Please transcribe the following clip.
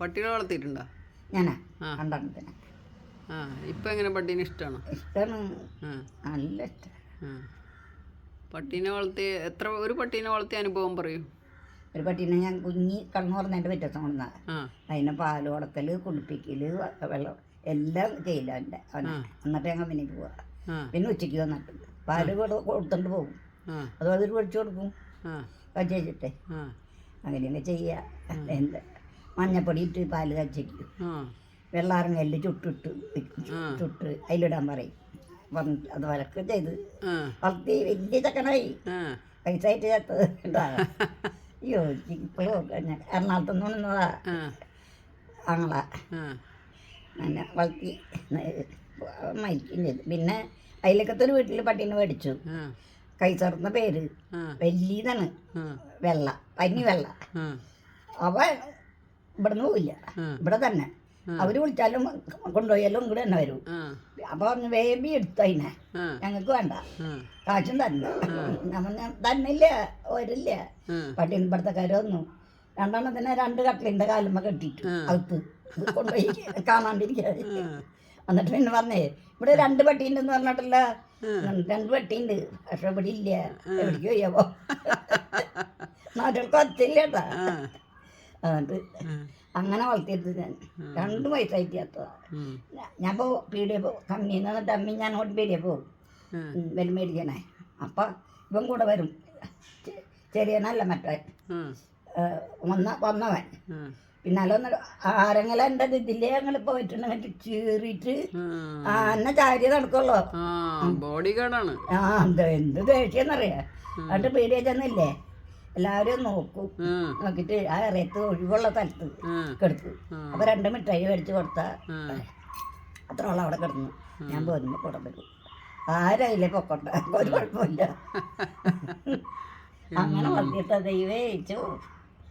പട്ടികളെ വളർത്തിയിട്ടുണ്ടോ? ഞാനാ കണ്ടെണ്ണത്തിന്. ആ ഇപ്പം എങ്ങനെ പട്ടീനെ ഇഷ്ടമാണോ? ഇഷ്ടമാണ്, നല്ല ഇഷ്ടം. പട്ടീനെ വളർത്തി ഒരു പട്ടീനെ വളർത്തിയ അനുഭവം പറയൂ. ഒരു പട്ടീനെ ഞാൻ കുഞ്ഞി കണ്ണു പറഞ്ഞതിൻ്റെ വ്യത്യാസം കൊണ്ടാ. അതിനെ പാല് കൊടുക്കൽ, കുളിപ്പിക്കൽ, വെള്ളം എല്ലാം ചെയ്യില്ല അവൻ്റെ അവനെ. എന്നിട്ട് ഞങ്ങൾ പിന്നെ പോവാ. പിന്നെ ഉച്ചയ്ക്ക് വന്നിട്ട് പാല് കൊടുത്തോണ്ട് പോകും. അത് അതൊരു പൊടിച്ചു കൊടുക്കും കച്ചേച്ചിട്ടെ. അങ്ങനെയൊക്കെ ചെയ്യുക. എന്ത് മഞ്ഞപ്പൊടി ഇട്ട് പാല് കച്ചയ്ക്കും, വെള്ളാറങ്ങല് ചുട്ട് അതിലിടാൻ പറയും. പറഞ്ഞിട്ട് അതുപോലൊക്കെ ചെയ്ത് വളർത്തി വലിയ ചക്കനായി. പൈസ ആയിട്ട് ചേർത്തത് ഉണ്ടാകാം. അയ്യോ ഇപ്പോഴും എറണാകുളത്ത് നിന്ന് വന്നതാ ആങ്ങളാ. അങ്ങനെ വളർത്തി മരിക്കും ചെയ്തു. പിന്നെ അതിലേക്കത്തെ ഒരു വീട്ടിൽ പട്ടീനെ മേടിച്ചു. കൈസർന്ന പേര് വലിയതാണ്, വെള്ള പനി വെള്ള. അവ ഇവിടുന്ന് പോവില്ല, ഇവിടെ തന്നെ. അവര് വിളിച്ചാലും കൊണ്ടുപോയാലും ഇങ്ങോട്ട് തന്നെ വരും. അപ്പൊ പറഞ്ഞു ബേബി എടുത്തു അതിനെ, ഞങ്ങൾക്ക് വേണ്ട, കാശും തന്നെ. തന്നില്ല, വരില്ല. പട്ടീന് ഇവിടുത്തെക്കാരൊന്നും രണ്ടെണ്ണത്തിനെ 2 കട്ടിലിൻ്റെ കാലുമ്മ കെട്ടിട്ടു അകത്ത് കൊണ്ടുപോയി കാണാണ്ടിരിക്കാതെ. എന്നിട്ട് പിന്നെ പറഞ്ഞേ ഇവിടെ 2 പട്ടീണ്ടെന്ന് പറഞ്ഞിട്ടില്ല. 2 പട്ടീണ്ട്, പക്ഷെ ഇവിടെ ഇല്ല, എവിടേക്ക് പോയപ്പോ നാട്ടുകൾക്ക് ഒത്തില്ല കേട്ടാ. എന്നിട്ട് അങ്ങനെ വളർത്തിയെടുത്ത് ഞാൻ 2 വയസ്സായിട്ട് ചേർത്തതാ. ഞാൻ പീടിയ പോകും, കമ്മിയിൽ നിന്ന് വന്നിട്ട് അമ്മി ഞാൻ അങ്ങോട്ട് പീടിയ പോകും വില മേടിക്കണേ. അപ്പം ഇവൻ കൂടെ വരും, ചെറിയനല്ല മറ്റേ വന്നവൻ. പിന്നാലെ ആരെങ്കിലും എൻ്റെ ഇതിലേ ഞങ്ങൾ പോയിട്ടുണ്ടെങ്കിൽ ചീറിയിട്ട് എന്നെ ചാരി നടക്കുള്ളൂ. ബോഡി ഗാർഡാണ്. എന്ത് ദേഷ്യെന്നറിയാ. എന്നിട്ട് പീടിയ ചെന്നില്ലേ എല്ലാവരും നോക്കും. നോക്കിയിട്ട് ആ ഇറയത്ത് ഒഴിവുള്ള സ്ഥലത്ത് കിടക്കും. അപ്പൊ 2 മിഠായി മേടിച്ച് കൊടുത്താൽ അത്രോളം അവിടെ കിടന്നു. ഞാൻ പോരുമ്പോൾ കൂടെ വരും. ആരായില്ലേ പൊക്കോട്ടെ, ഒരു കുഴപ്പമില്ല. അങ്ങനെ വളർത്തിയിട്ട ദൈവേ.